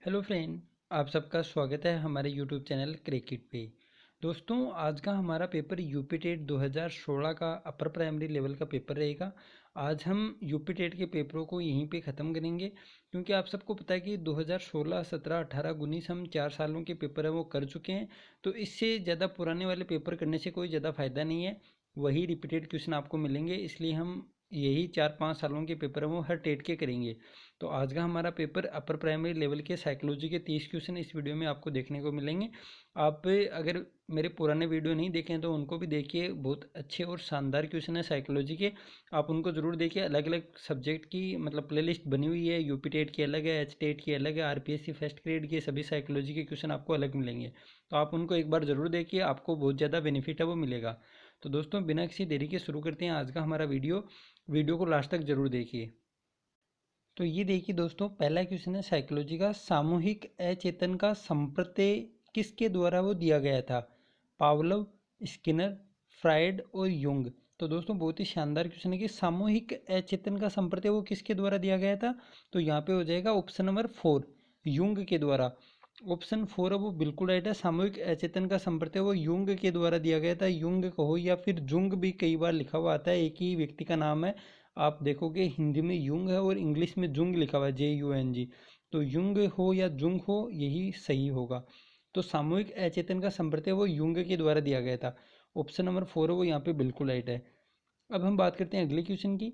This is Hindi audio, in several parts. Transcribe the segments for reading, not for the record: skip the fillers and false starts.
हेलो फ्रेंड, आप सबका स्वागत है हमारे यूट्यूब चैनल क्रिकेट पे। दोस्तों, आज का हमारा पेपर यूपी टेट 2016 का अपर प्राइमरी लेवल का पेपर रहेगा। आज हम यूपी टेट के पेपरों को यहीं पे ख़त्म करेंगे, क्योंकि आप सबको पता है कि 2016, 17, 18, 19 हम 4 सालों के पेपर हैं वो कर चुके हैं। तो इससे ज़्यादा पुराने वाले पेपर करने से कोई ज़्यादा फ़ायदा नहीं है, वही रिपीटेड क्वेश्चन आपको मिलेंगे। इसलिए हम यही 4-5 सालों के पेपर हैं वो हर टेट के करेंगे। तो आज का हमारा पेपर अपर प्राइमरी लेवल के साइकोलॉजी के 30 क्वेश्चन इस वीडियो में आपको देखने को मिलेंगे। आप अगर मेरे पुराने वीडियो नहीं देखे हैं तो उनको भी देखिए, बहुत अच्छे और शानदार क्वेश्चन है साइकोलॉजी के। आप उनको ज़रूर देखिए। अलग अलग सब्जेक्ट की मतलब प्लेलिस्ट बनी हुई है, यूपी टेट की अलग है, एच टेट की अलग है, आरपीएससी फर्स्ट ग्रेड के सभी साइकोलॉजी के क्वेश्चन आपको अलग मिलेंगे। तो आप उनको एक बार ज़रूर देखिए, आपको बहुत ज़्यादा बेनिफिट है वो मिलेगा। तो दोस्तों, बिना किसी देरी के शुरू करते हैं आज का हमारा वीडियो को लास्ट तक ज़रूर देखिए। तो ये देखिए दोस्तों, पहला क्वेश्चन है साइकोलॉजी का। सामूहिक अचेतन का संप्रत्यय किसके द्वारा वो दिया गया था? पावलोव, स्किनर, फ्रायड और युंग। तो दोस्तों, बहुत ही शानदार क्वेश्चन है कि सामूहिक अचेतन का संप्रत्यय वो किसके द्वारा दिया गया था। तो यहाँ पे हो जाएगा ऑप्शन नंबर 4, युंग के द्वारा। ऑप्शन 4 है वो बिल्कुल राइट है। सामूहिक अचेतन का संप्रत्यय वो युंग के द्वारा दिया गया था। युंग कहो या फिर जुंग भी कई बार लिखा हुआ आता है, एक ही व्यक्ति का नाम है। आप देखोगे हिंदी में युंग है और इंग्लिश में जुंग लिखा हुआ है, JUNG। तो युंग हो या जुंग हो, यही सही होगा। तो सामूहिक अचेतन का संप्रत्यय वो युंग के द्वारा दिया गया था। ऑप्शन नंबर 4 है वो यहाँ पे बिल्कुल राइट है। अब हम बात करते हैं अगले क्वेश्चन की।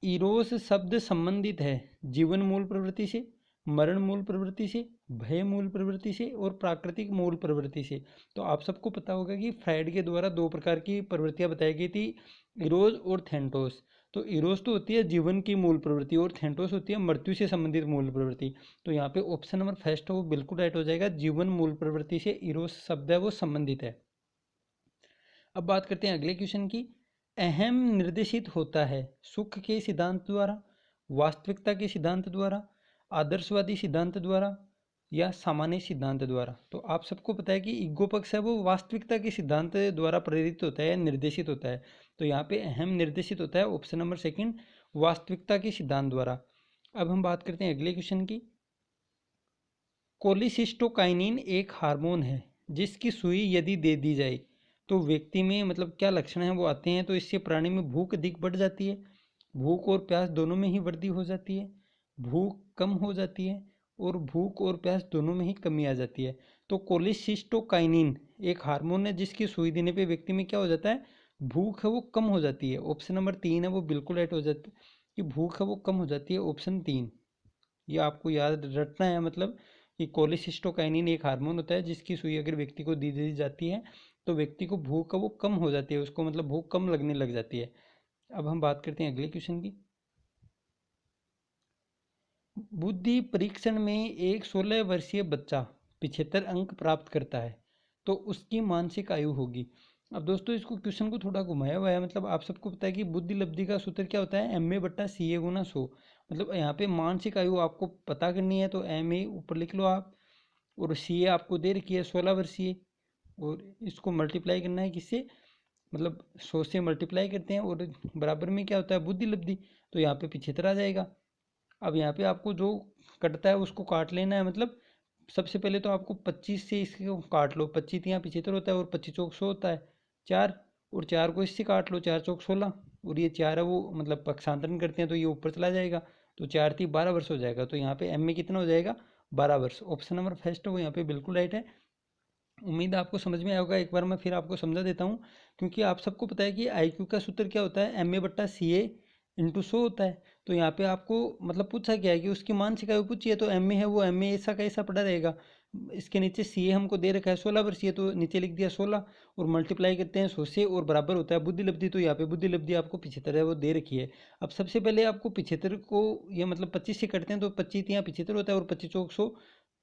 इरोस शब्द संबंधित है जीवन मूल प्रवृत्ति से, मरण मूल प्रवृत्ति से, भय मूल प्रवृत्ति से और प्राकृतिक मूल प्रवृत्ति से। तो आप सबको पता होगा कि फ्रायड के द्वारा 2 प्रकार की प्रवृत्तियां बताई गई थी, इरोस और थेंटोस। तो इरोस तो होती है जीवन की मूल प्रवृत्ति और थेंटोस होती है मृत्यु से संबंधित मूल प्रवृत्ति। तो यहाँ पे ऑप्शन नंबर फर्स्ट है वो बिल्कुल राइट हो जाएगा। जीवन मूल प्रवृत्ति से इरोस शब्द है वो संबंधित है। अब बात करते हैं अगले क्वेश्चन की। अहम निर्देशित होता है सुख के सिद्धांत द्वारा, वास्तविकता के सिद्धांत द्वारा, आदर्शवादी सिद्धांत द्वारा या सामान्य सिद्धांत द्वारा। तो आप सबको पता है कि ईगो पक्ष है वो वास्तविकता के सिद्धांत द्वारा प्रेरित होता है, निर्देशित होता है। तो यहाँ पे अहम निर्देशित होता है ऑप्शन नंबर सेकंड, वास्तविकता के सिद्धांत द्वारा। अब हम बात करते हैं अगले क्वेश्चन की। कोलिसिस्टोकाइनिन एक हार्मोन है जिसकी सुई यदि दे दी जाए तो व्यक्ति में मतलब क्या लक्षण हैं वो आते हैं। तो इससे प्राणी में भूख अधिक बढ़ जाती है, भूख और प्यास दोनों में ही वृद्धि हो जाती है, भूख कम हो जाती है और भूख और प्यास दोनों में ही कमी आ जाती है। तो कोलिसिस्टोकाइनिन एक हार्मोन है जिसकी सुई देने पे व्यक्ति में क्या हो जाता है, भूख है वो कम हो जाती है। ऑप्शन नंबर 3 है वो बिल्कुल राइट हो जाता है कि भूख है वो कम हो जाती है, ऑप्शन 3। ये आपको याद रखना है, मतलब कि कोलिसिस्टोकाइनिन एक हार्मोन होता है जिसकी सुई अगर व्यक्ति को दी जाती है तो व्यक्ति को भूख वो कम हो जाती है, उसको मतलब भूख कम लगने लग जाती है। अब हम बात करते हैं अगले क्वेश्चन की। बुद्धि परीक्षण में एक 16 वर्षीय बच्चा 75 अंक प्राप्त करता है तो उसकी मानसिक आयु होगी। अब दोस्तों, इसको क्वेश्चन को थोड़ा घुमाया हुआ है। मतलब आप सबको पता है कि बुद्धि लब्धि का सूत्र क्या होता है, MA/CA × 100। मतलब यहाँ पे मानसिक आयु आपको पता करनी है तो MA ऊपर लिख लो आप, और CA आपको दे रखी है 16 वर्षीय, और इसको मल्टीप्लाई करना है किससे, मतलब 100 से मल्टीप्लाई करते हैं और बराबर में क्या होता है, बुद्धि लब्धि। तो यहाँ पे 75 आ जाएगा। अब यहाँ पे आपको जो कटता है उसको काट लेना है। मतलब सबसे पहले तो आपको 25 से इसको काट लो, 25 यहाँ 75 होता है और 25 चौक 100 होता है, 4, और 4 को इससे काट लो, 4 चौक 16, और ये 4 है वो मतलब पक्षांतरण करते हैं तो ये ऊपर चला जाएगा, तो 4 3 12 वर्ष हो जाएगा। तो यहाँ पे M में कितना हो जाएगा, 12 वर्ष। ऑप्शन नंबर फर्स्ट है वो यहाँ पे बिल्कुल राइट है। उम्मीद है आपको समझ में आया होगा। एक बार मैं फिर आपको समझा देता हूँ, क्योंकि आप सबको पता है कि IQ का सूत्र क्या होता है, MA/CA × 100 होता है। तो यहाँ पे आपको मतलब पूछा गया है कि उसकी मानसिक आयु पूछी है, तो MA है वो MA ऐसा का ऐसा पड़ा रहेगा। इसके नीचे CA हमको दे रखा है 16 वर्षीय, तो नीचे लिख दिया 16 और मल्टीप्लाई करते हैं 100 से और बराबर होता है बुद्धि लब्धि। तो यहाँ पे बुद्धि लब्धि आपको 75 है वो दे रखी है। अब सबसे पहले आपको 75 को ये मतलब 25 से कटते हैं तो 25 यहाँ 75 होता है और 25 चौक 100,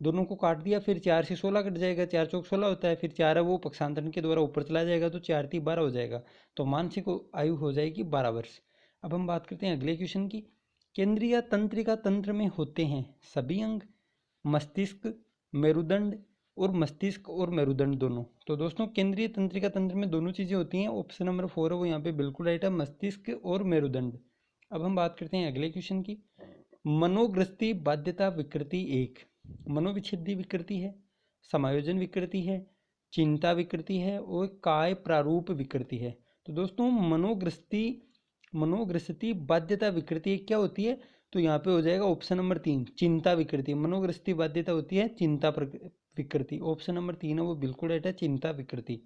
दोनों को काट दिया, फिर 4 से 16 कट जाएगा, 4 चौक 16 होता है, फिर 4 है वो पक्षांतरण के द्वारा ऊपर चला जाएगा, तो 4 3 12 हो जाएगा। तो मानसिक आयु हो जाएगी 12 वर्ष। अब हम बात करते हैं अगले क्वेश्चन की। केंद्रीय तंत्रिका तंत्र में होते हैं सभी अंग, मस्तिष्क, मेरुदंड और मस्तिष्क और मेरुदंड दोनों। तो दोस्तों, केंद्रीय तंत्रिका तंत्र में दोनों चीज़ें होती हैं। ऑप्शन नंबर 4 है वो यहाँ पे बिल्कुल राइट है, मस्तिष्क और मेरुदंड। अब हम बात करते हैं अगले क्वेश्चन की। मनोग्रस्ती बाध्यता विकृति 1 मनोविच्छेदी विकृति है, समायोजन विकृति है, चिंता विकृति है और काय प्रारूप विकृति है। तो दोस्तों मनोग्रस्ति बाध्यता विकृति क्या होती है? तो यहाँ पे हो जाएगा ऑप्शन नंबर 3 चिंता विकृति। मनोग्रस्ति बाध्यता होती है चिंता विकृति। ऑप्शन नंबर 3 है वो बिल्कुल राइट है, चिंता विकृति।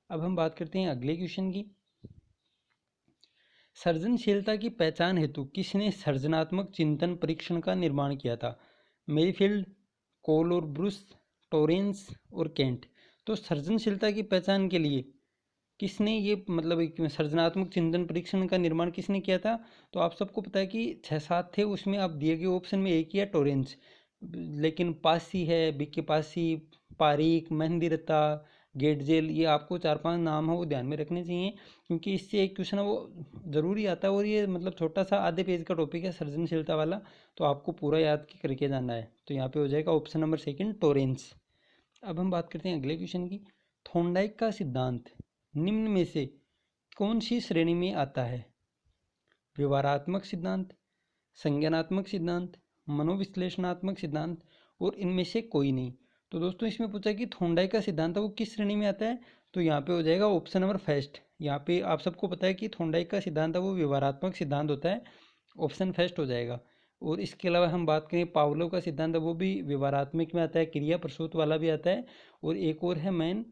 अब हम बात करते हैं अगले क्वेश्चन की। सृजनशीलता की पहचान हेतु किसने सृजनात्मक चिंतन परीक्षण का निर्माण किया था? मेरीफील्ड, कोल और ब्रूस, टोरेंस और केंट। तो सृजनशीलता की पहचान के लिए किसने ये एक सृजनात्मक चिंतन परीक्षण का निर्माण किसने किया था? तो आप सबको पता है कि 6-7 थे, उसमें आप दिए गए ऑप्शन में एक ही है टोरेंस, लेकिन पासी है, बीके पासी, पारीक, मेहंदीरता, गेटजेल, ये आपको 4-5 नाम है वो ध्यान में रखने चाहिए, क्योंकि इससे एक क्वेश्चन है वो ज़रूरी आता है और ये छोटा सा आधे पेज का टॉपिक है सृजनशीलता वाला, तो आपको पूरा याद करके जाना है। तो यहाँ पे हो जाएगा ऑप्शन नंबर 2 टोरेंस। अब हम बात करते हैं अगले क्वेश्चन की। थॉर्नडाइक का सिद्धांत निम्न में से कौन सी श्रेणी में आता है? व्यवहारात्मक सिद्धांत, संज्ञानात्मक सिद्धांत, मनोविश्लेषणात्मक सिद्धांत और इनमें से कोई नहीं। तो दोस्तों इसमें पूछा कि थॉर्नडाइक का सिद्धांत है वो किस श्रेणी में आता है? तो यहाँ पे हो जाएगा ऑप्शन नंबर फर्स्ट। यहाँ पे आप सबको पता है कि थॉर्नडाइक का सिद्धांत है वो व्यवहारात्मक सिद्धांत होता है, ऑप्शन फर्स्ट हो जाएगा। और इसके अलावा हम बात करें पावलोव का सिद्धांत है वो भी व्यवहारात्मक में आता है, क्रिया प्रसूत वाला भी आता है। और एक और है मैन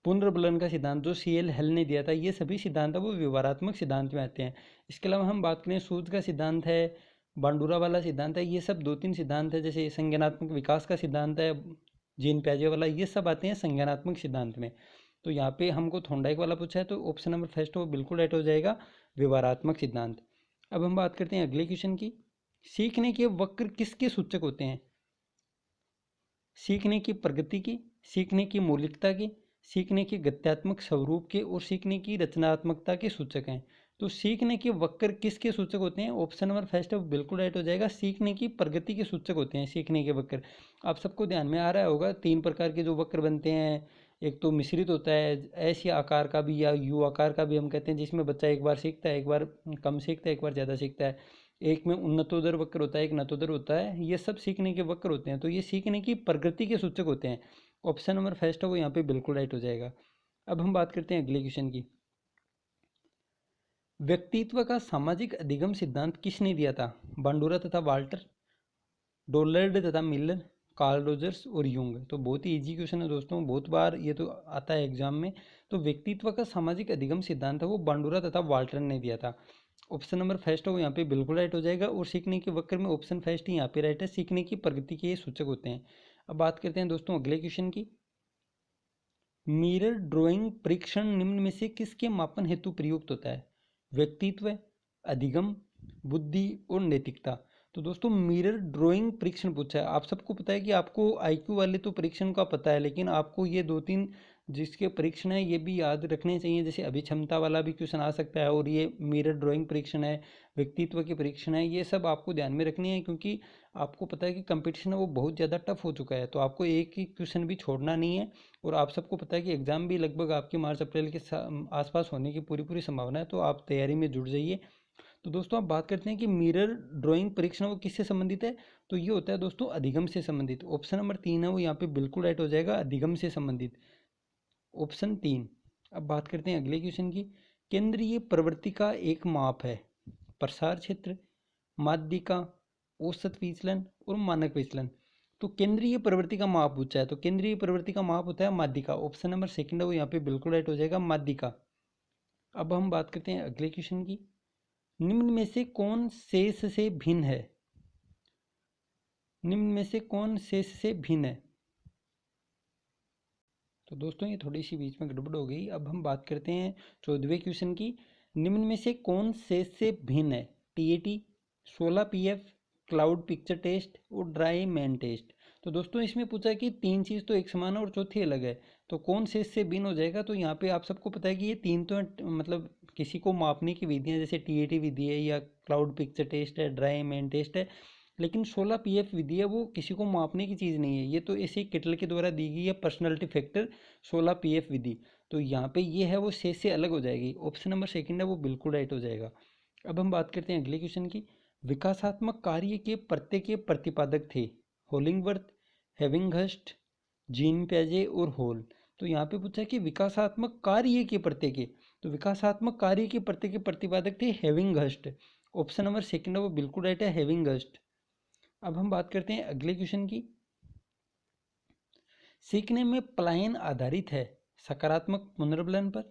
पुनर्बलन का सिद्धांत जो CL हेल ने दिया था। ये सभी सिद्धांत है वो व्यवहारात्मक सिद्धांत में आते हैं। इसके अलावा हम बात करें सूज का सिद्धांत है, बांडुरा वाला सिद्धांत है, ये सब 2-3 सिद्धांत है। जैसे संज्ञानात्मक विकास का सिद्धांत है जीन प्याजे वाला, ये सब आते हैं संज्ञानात्मक सिद्धांत में। तो यहाँ पे हमको थॉर्नडाइक वाला पूछा है तो ऑप्शन नंबर फर्स्ट वो बिल्कुल राइट हो जाएगा, व्यवहारात्मक सिद्धांत। अब हम बात करते हैं अगले क्वेश्चन की। सीखने के वक्र किसके सूचक होते हैं? सीखने की प्रगति की, सीखने की मौलिकता की, सीखने के गत्यात्मक स्वरूप के और सीखने की रचनात्मकता के सूचक हैं। तो सीखने के वक्र किसके सूचक होते हैं? ऑप्शन नंबर फर्स्ट है बिल्कुल राइट हो जाएगा, सीखने की प्रगति के सूचक होते हैं सीखने के वक्र। आप सबको ध्यान में आ रहा होगा 3 प्रकार के जो वक्र बनते हैं। एक तो मिश्रित होता है, ऐसे आकार का भी या यू आकार का भी हम कहते हैं, जिसमें बच्चा एक बार सीखता है, एक बार कम सीखता है, एक बार ज़्यादा सीखता है। एक में उन्नतोदर वक्र होता है, एक नतोदर होता है। ये सब सीखने के वक्र होते हैं, तो ये सीखने की प्रगति के सूचक होते हैं। ऑप्शन नंबर फर्स्ट है वो यहाँ पे बिल्कुल राइट हो जाएगा। अब हम बात करते हैं अगले क्वेश्चन की। व्यक्तित्व का सामाजिक अधिगम सिद्धांत किसने दिया था? बांडुरा तथा वाल्टर, डोलर्ड तथा मिलर, कार्ल रोजर्स और यूंग। तो बहुत ही इजी क्वेश्चन है दोस्तों, बहुत बार ये तो आता है एग्जाम में। तो व्यक्तित्व का सामाजिक अधिगम सिद्धांत है वो बांडुरा तथा वाल्टर ने दिया था। ऑप्शन नंबर फर्स्ट है वो यहाँ पे बिल्कुल राइट हो जाएगा। और सीखने के वक्र में ऑप्शन फर्स्ट ही यहाँ पे राइट है, सीखने की प्रगति के ये सूचक होते हैं। अब बात करते हैं दोस्तों अगले क्वेश्चन की। मिरर ड्राइंग परीक्षण निम्न में से किसके मापन हेतु प्रयुक्त होता है? व्यक्तित्व, अधिगम, बुद्धि और नैतिकता। तो दोस्तों मिरर ड्राइंग परीक्षण पूछा है। आप सबको पता है कि आपको IQ वाले तो परीक्षण का पता है, लेकिन आपको ये 2-3 जिसके परीक्षण है ये भी याद रखने चाहिए। जैसे अभिक्षमता वाला भी क्वेश्चन आ सकता है, और ये मिरर ड्राइंग परीक्षण है, व्यक्तित्व के परीक्षण है, ये सब आपको ध्यान में रखनी है, क्योंकि आपको पता है कि कंपटीशन है वो बहुत ज़्यादा टफ हो चुका है। तो आपको एक ही क्वेश्चन भी छोड़ना नहीं है। और आप सबको पता है कि एग्ज़ाम भी लगभग आपकी मार्च अप्रैल के आसपास होने की पूरी संभावना है, तो आप तैयारी में जुट जाइए। तो दोस्तों आप बात करते हैं कि मिरर ड्राइंग परीक्षण वो किससे संबंधित है? तो ये होता है दोस्तों अधिगम से संबंधित। ऑप्शन नंबर 3 है वो यहाँ पे बिल्कुल राइट हो जाएगा, अधिगम से संबंधित, ऑप्शन 3। अब बात करते हैं अगले क्वेश्चन की। केंद्रीय प्रवृत्ति का एक माप है प्रसार क्षेत्र, माध्यिका, औसत विचलन और मानक विचलन। तो केंद्रीय प्रवृत्ति का माप पूछा है, तो केंद्रीय प्रवृत्ति का माप होता है माध्यिका। ऑप्शन नंबर 2 है वो यहाँ पे बिल्कुल राइट हो जाएगा, माध्यिका। अब हम बात करते हैं अगले क्वेश्चन की। निम्न में से कौन शेष से भिन्न है? निम्न में से कौन शेष से भिन्न है? तो दोस्तों ये थोड़ी सी बीच में गड़बड़ हो गई। अब हम बात करते हैं 14वें क्वेश्चन की। निम्न में से कौन शेष से भिन्न है? TAT, 16PF, cloud picture test और ड्राई मैन टेस्ट। तो दोस्तों इसमें पूछा है कि 3 चीज़ तो एक समान है और चौथी अलग है, तो कौन शेष से भिन्न हो जाएगा? तो यहाँ पे आप सबको पता है कि ये 3 तो किसी को मापने की विधियाँ, जैसे TAT विधि है या क्लाउड पिक्चर टेस्ट है, ड्राई मैन टेस्ट है। लेकिन 16PF विधि है वो किसी को मापने की चीज़ नहीं है, ये तो ऐसे ही किटल के द्वारा दी गई है पर्सनैलिटी फैक्टर 16PF विधि। तो यहाँ पे ये है वो शेष से अलग हो जाएगी। ऑप्शन नंबर 2 है वो बिल्कुल राइट हो जाएगा। अब हम बात करते हैं अगले क्वेश्चन की। विकासात्मक कार्य के प्रत्यय के प्रतिपादक थे होलिंगवर्थ, हेविंगहर्स्ट, जीन पियाजे और हॉल। तो यहाँ पे पूछा है कि विकासात्मक कार्य के प्रत्यय के, तो विकासात्मक कार्य के प्रत्यय के प्रतिपादक थे हेविंगहर्स्ट। ऑप्शन नंबर सेकंड है वो बिल्कुल राइट है, हेविंगहर्स्ट। अब हम बात करते हैं अगले क्वेश्चन की। सीखने में पलायन आधारित है सकारात्मक पुनर्बलन पर,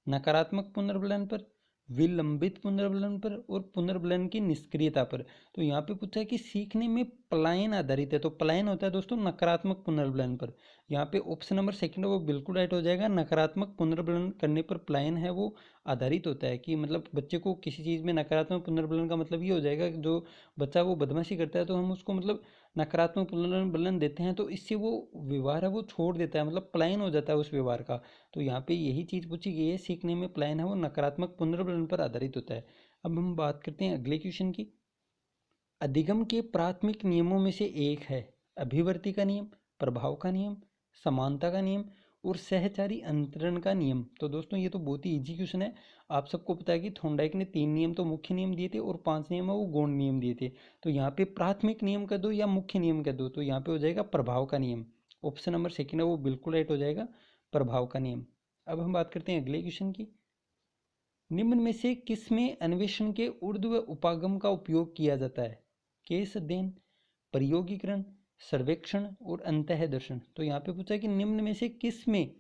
नकारात्मक पुनर्बलन पर, विलंबित पुनर्बलन पर और पुनर्बलन की निष्क्रियता पर। तो यहाँ पे पूछा है कि सीखने में पलायन आधारित है, तो पलायन होता है दोस्तों नकारात्मक पुनर्बलन पर। यहाँ पे ऑप्शन नंबर सेकंड वो बिल्कुल राइट हो जाएगा, नकारात्मक पुनर्बलन करने पर पलायन है वो आधारित होता है। कि मतलब बच्चे को किसी चीज़ में नकारात्मक पुनर्बलन का मतलब ये हो जाएगा कि जो बच्चा वो बदमाशी करता है तो हम उसको मतलब नकारात्मक पुनर्बलन देते हैं, तो इससे वो व्यवहार है वो छोड़ देता है, मतलब पलायन हो जाता है उस व्यवहार का। तो यहाँ पे यही चीज़ पूछी गई है, सीखने में पलायन है वो नकारात्मक पुनर्बलन पर आधारित होता है। अब हम बात करते हैं अगले क्वेश्चन की। अधिगम के प्राथमिक नियमों में से एक है अभिवर्ती का नियम, प्रभाव का नियम, समानता का नियम और सहचारी अंतरण का नियम। तो दोस्तों ये तो बहुत ही इजी क्वेश्चन है। आप सबको पता है कि थॉर्नडाइक ने 3 नियम तो मुख्य नियम दिए थे और 5 नियम है वो गौण नियम दिए थे। तो यहाँ पे प्राथमिक नियम का दो या मुख्य नियम का दो, तो यहाँ पे हो जाएगा प्रभाव का नियम। ऑप्शन नंबर सेकंड है वो बिल्कुल राइट हो जाएगा, प्रभाव का नियम। अब हम बात करते हैं अगले क्वेश्चन की। निम्न में से किसमें अन्वेषण के ऊर्ध्व उपागम का उपयोग किया जाता है? केस अध्ययन, प्रयोगीकरण, सर्वेक्षण और अंतःदर्शन। तो यहाँ पे पूछा है कि निम्न में से किस में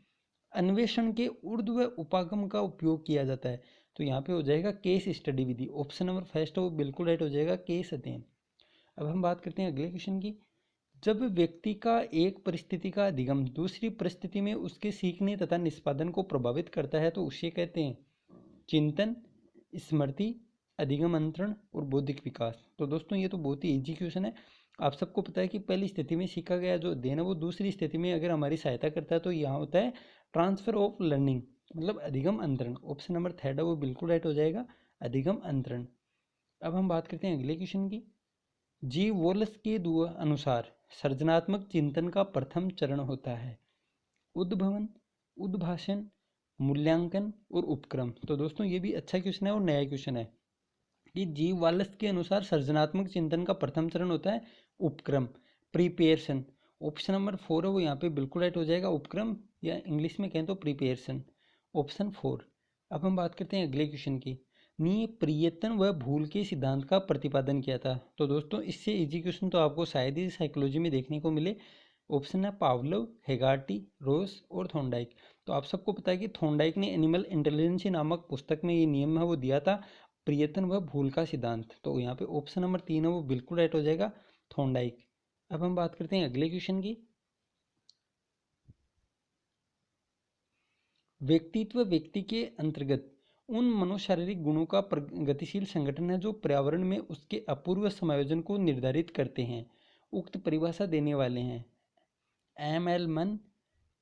अन्वेषण के ऊर्ध्व उपागम का उपयोग किया जाता है? तो यहाँ पे हो जाएगा केस स्टडी विधि। ऑप्शन नंबर फर्स्ट है वो बिल्कुल राइट हो जाएगा, केस अध्ययन। अब हम बात करते हैं अगले क्वेश्चन की। जब व्यक्ति का एक परिस्थिति का अधिगम दूसरी परिस्थिति में उसके सीखने तथा निष्पादन को प्रभावित करता है तो उसे कहते हैं चिंतन, स्मृति, अधिगम अंतरण और बौद्धिक विकास। तो दोस्तों ये तो बहुत ही इजी क्वेश्चन है। आप सबको पता है कि पहली स्थिति में सीखा गया जो अध्ययन है वो दूसरी स्थिति में अगर हमारी सहायता करता है तो यहाँ होता है ट्रांसफर ऑफ लर्निंग, मतलब अधिगम अंतरण। ऑप्शन नंबर थर्ड है वो बिल्कुल राइट हो जाएगा, अधिगम अंतरण। अब हम बात करते हैं अगले क्वेश्चन की। जी वॉलस के अनुसार सृजनात्मक चिंतन का प्रथम चरण होता है उद्भवन, उद्भाषण, मूल्यांकन और उपक्रम। तो दोस्तों ये भी अच्छा क्वेश्चन है और नया क्वेश्चन है कि जी वालस के अनुसार सृजनात्मक चिंतन का प्रथम चरण होता है उपक्रम, प्रिपेयर्सन। ऑप्शन नंबर 4 है वो यहाँ पे बिल्कुल राइट हो जाएगा, उपक्रम, या इंग्लिश में कहें तो प्रिपेयर्सन, ऑप्शन 4। अब हम बात करते हैं अगले क्वेश्चन की। नी प्रियतन व भूल के सिद्धांत का प्रतिपादन किया था। तो दोस्तों इससे इजी क्वेश्चन तो आपको शायद ही साइकोलॉजी में देखने को मिले। ऑप्शन है पावलोव, हेगार्टी, रोस और थॉर्नडाइक। तो आप सबको पता है कि थॉर्नडाइक ने एनिमल इंटेलिजेंस नामक पुस्तक में ये नियम है वो दिया था, प्रियतन व भूल का सिद्धांत। तो यहाँ पे ऑप्शन नंबर 3 है वो बिल्कुल राइट हो जाएगा, थॉर्नडाइक। अब हम बात करते हैं अगले क्वेश्चन की। व्यक्तित्व व्यक्ति के अंतर्गत उन मनोशारीरिक गुणों का प्रगतिशील संगठन है जो पर्यावरण में उसके अपूर्व समायोजन को निर्धारित करते हैं। उक्त परिभाषा देने वाले हैं एम एल मन,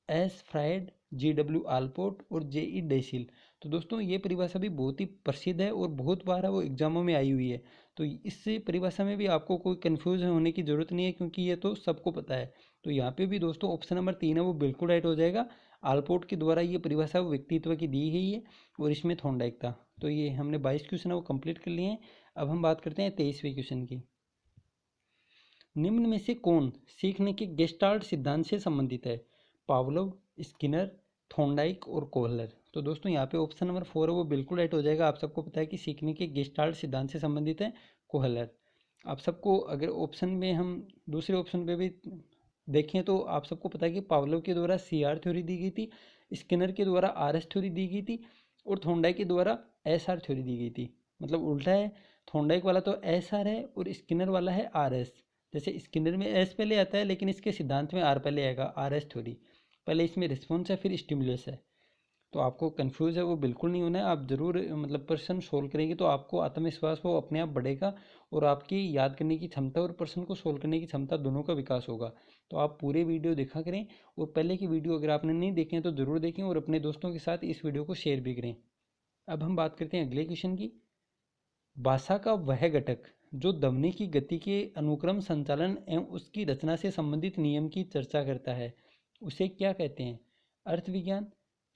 एस फ्राइड, जी डब्ल्यू आलपोर्ट और जे ई डेसिल। तो दोस्तों ये परिभाषा भी बहुत ही प्रसिद्ध है और बहुत बार है वो एग्जामों में आई हुई है। तो इससे परिभाषा में भी आपको कोई कन्फ्यूज होने की जरूरत नहीं है क्योंकि ये तो सबको पता है। तो यहाँ पे भी दोस्तों ऑप्शन नंबर 3 है वो बिल्कुल राइट हो जाएगा, आलपोर्ट के द्वारा ये परिभाषा व्यक्तित्व की दी गई है और इसमें थॉर्नडाइक था। तो ये हमने 22 क्वेश्चन है वो कंप्लीट कर लिए हैं। अब हम बात करते हैं 23वें क्वेश्चन की। निम्न में से कौन सीखने के गेस्टाल्ट सिद्धांत से संबंधित है? पावलोव, स्किनर, थॉर्नडाइक और कोहलर। तो दोस्तों यहाँ पे ऑप्शन नंबर 4 है वो बिल्कुल राइट हो जाएगा। आप सबको पता है कि सीखने के गेस्टाल्ट सिद्धांत से संबंधित है कोहलर। आप सबको अगर ऑप्शन में हम दूसरे ऑप्शन पे भी देखें तो आप सबको पता है कि पावलोव के द्वारा CR थ्योरी दी गई थी, स्किनर के द्वारा RS थ्योरी दी गई थी और थॉर्नडाइक के द्वारा SR थ्योरी दी गई थी। मतलब उल्टा है, थॉर्नडाइक वाला तो SR है और स्किनर वाला है RS। जैसे स्किनर में एस पहले आता है लेकिन इसके सिद्धांत में आर पहले आएगा, RS थ्योरी। पहले इसमें रिस्पॉन्स है फिर स्टिमुलस है। तो आपको कंफ्यूज है वो बिल्कुल नहीं होना है। आप जरूर मतलब प्रश्न सोल्व करेंगे तो आपको आत्मविश्वास वो अपने आप बढ़ेगा और आपकी याद करने की क्षमता और प्रश्न को सोल्व करने की क्षमता दोनों का विकास होगा। तो आप पूरे वीडियो देखा करें और पहले की वीडियो अगर आपने नहीं देखे हैं तो ज़रूर देखें और अपने दोस्तों के साथ इस वीडियो को शेयर भी करें। अब हम बात करते हैं अगले क्वेश्चन की। भाषा का वह घटक जो ध्वनि की गति के अनुक्रम संचालन एवं उसकी रचना से संबंधित नियम की चर्चा करता है उसे क्या कहते हैं? अर्थ विज्ञान,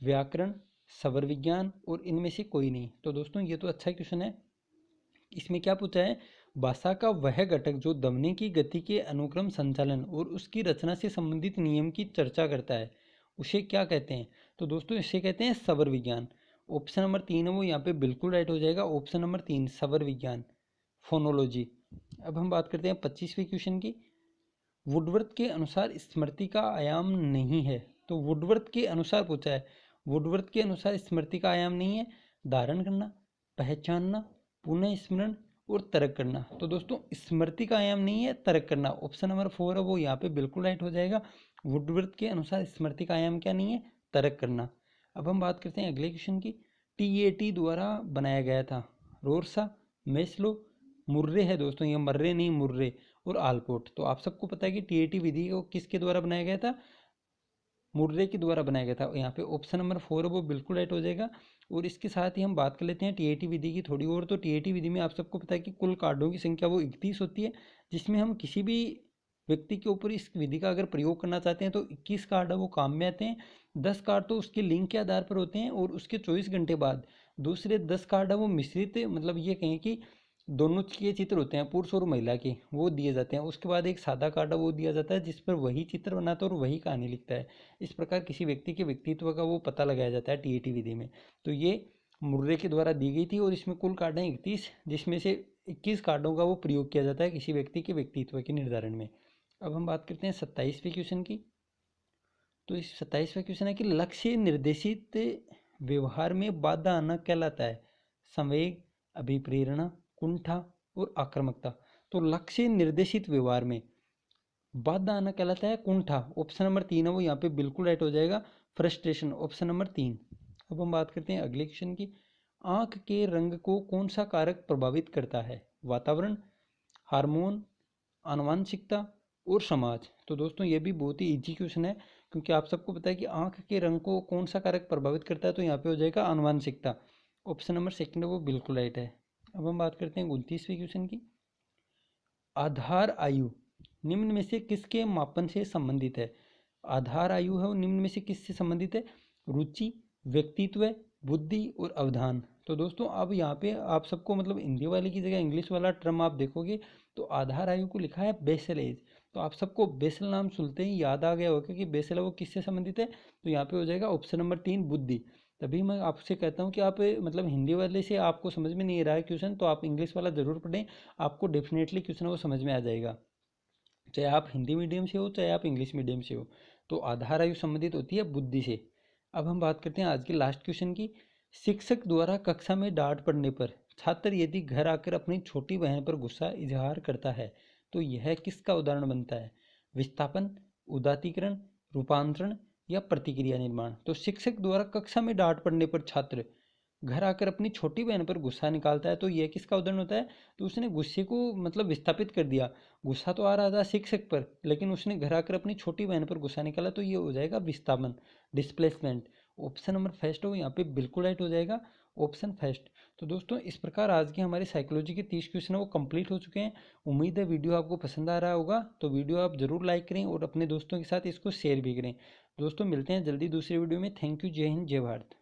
व्याकरण, स्वर विज्ञान और इनमें से कोई नहीं। तो दोस्तों ये तो अच्छा क्वेश्चन है। इसमें क्या पूछा है? भाषा का वह घटक जो ध्वनि की गति के अनुक्रम संचालन और उसकी रचना से संबंधित नियम की चर्चा करता है, उसे क्या कहते हैं? तो दोस्तों इसे कहते हैं स्वर विज्ञान। ऑप्शन नंबर 3 है वो यहाँ पे बिल्कुल राइट हो जाएगा। ऑप्शन नंबर 3 स्वर विज्ञान, फोनोलॉजी। अब हम बात करते हैं 25वें क्वेश्चन की। वुडवर्थ के अनुसार स्मृति का आयाम नहीं है। तो वुडवर्थ के अनुसार पूछा है, वुडवर्थ के अनुसार स्मृति का आयाम नहीं है धारण करना, पहचानना, पुनः स्मरण और तर्क करना। तो दोस्तों स्मृति का आयाम नहीं है तर्क करना। ऑप्शन नंबर 4 है वो यहाँ पे बिल्कुल राइट हो जाएगा। वुडवर्थ के अनुसार स्मृति का आयाम क्या नहीं है? तर्क करना। अब हम बात करते हैं अगले क्वेश्चन की। टीएटी द्वारा बनाया गया था। रोरसा, मेस्लो, मुर्रे है दोस्तों, ये मर्रे नहीं मुर्रे, और आलपोर्ट। तो आप सबको पता है कि टीएटी विधि को किसके द्वारा बनाया गया था? मुर्रे के द्वारा बनाया गया था। यहाँ पे ऑप्शन नंबर 4 है वो बिल्कुल राइट हो जाएगा। और इसके साथ ही हम बात कर लेते हैं टीएटी विधि की थोड़ी और। तो टीएटी विधि में आप सबको पता है कि कुल कार्डों की संख्या वो 31 होती है, जिसमें हम किसी भी व्यक्ति के ऊपर इस विधि का अगर प्रयोग करना चाहते हैं तो 21 कार्ड है वो काम में आते हैं। 10 कार्ड तो उसके लिंक के आधार पर होते हैं और उसके 24 घंटे बाद दूसरे 10 कार्ड है वो मिश्रित, मतलब ये कहें कि दोनों के चित्र होते हैं पुरुष और महिला के, वो दिए जाते हैं। उसके बाद एक सादा कार्ड वो दिया जाता है जिस पर वही चित्र बनाता है और वही कहानी लिखता है। इस प्रकार किसी व्यक्ति के व्यक्तित्व का वो पता लगाया जाता है टीएटी विधि में। तो ये मुर्रे के द्वारा दी गई थी और इसमें कुल कार्ड हैं 31, जिसमें से 21 कार्डों का वो प्रयोग किया जाता है किसी व्यक्ति के व्यक्तित्व के निर्धारण में। अब हम बात करते हैं 27वें क्वेश्चन की। तो इस 27वां क्वेश्चन है कि लक्ष्य निर्देशित व्यवहार में बाधा आना कहलाता है संवेग, अभिप्रेरणा, कुंठा और आक्रामकता। तो लक्ष्य निर्देशित व्यवहार में बाधा आना कहलाता है कुंठा। ऑप्शन नंबर 3 है वो यहाँ पे बिल्कुल राइट हो जाएगा। Frustration, option number 3। अब हम बात करते हैं अगले क्वेश्चन की। आंख के रंग को कौन सा कारक प्रभावित करता है? वातावरण, हार्मोन, आनुवंशिकता और समाज। तो दोस्तों ये भी बहुत ही इजी क्वेश्चन है, क्योंकि आप सबको पता है कि आंख के रंग को कौन सा कारक प्रभावित करता है। तो यहाँ पे हो जाएगा आनुवंशिकता। ऑप्शन नंबर 2 है वो बिल्कुल राइट है। अब हम बात करते हैं 29वें क्वेश्चन की। आधार आयु निम्न में से किसके मापन से संबंधित है? आधार आयु है वो निम्न में से किससे संबंधित है? रुचि, व्यक्तित्व, बुद्धि और अवधान। तो दोस्तों अब यहाँ पे आप सबको मतलब हिंदी वाले की जगह इंग्लिश वाला टर्म आप देखोगे तो आधार आयु को लिखा है बेसल एज। तो आप सबको बेसल नाम सुनते ही याद आ गया होगा कि बेसल वो किससे संबंधित है। तो यहाँ पे हो जाएगा ऑप्शन नंबर 3 बुद्धि। तभी मैं आपसे कहता हूँ कि आप मतलब हिंदी वाले से आपको समझ में नहीं रहा है क्वेश्चन तो आप इंग्लिश वाला ज़रूर पढ़ें, आपको डेफिनेटली क्वेश्चन वो समझ में आ जाएगा, चाहे आप हिंदी मीडियम से हो चाहे आप इंग्लिश मीडियम से हो। तो आधार आयु संबंधित होती है बुद्धि से। अब हम बात करते हैं आज के लास्ट क्वेश्चन की। शिक्षक द्वारा कक्षा में डांट पड़ने पर छात्र यदि घर आकर अपनी छोटी बहन पर गुस्सा इजहार करता है तो यह किसका उदाहरण बनता है? विस्थापन, उदात्तीकरण, रूपांतरण या प्रतिक्रिया निर्माण। तो शिक्षक द्वारा कक्षा में डांट पड़ने पर छात्र घर आकर अपनी छोटी बहन पर गुस्सा निकालता है तो यह किसका उदाहरण होता है? तो उसने गुस्से को मतलब विस्थापित कर दिया। गुस्सा तो आ रहा था शिक्षक पर, लेकिन उसने घर आकर अपनी छोटी बहन पर गुस्सा निकाला तो ये हो जाएगा विस्थापन, डिस्प्लेसमेंट। ऑप्शन नंबर फर्स्ट हो यहाँ पे बिल्कुल राइट हो जाएगा, ऑप्शन फर्स्ट। तो दोस्तों इस प्रकार आज के हमारे साइकोलॉजी के 30 क्वेश्चन वो कंप्लीट हो चुके हैं। उम्मीद है वीडियो आपको पसंद आ रहा होगा। तो वीडियो आप ज़रूर लाइक करें और अपने दोस्तों के साथ इसको शेयर भी करें। दोस्तों मिलते हैं जल्दी दूसरे वीडियो में। थैंक यू, जय हिंद, जय भारत।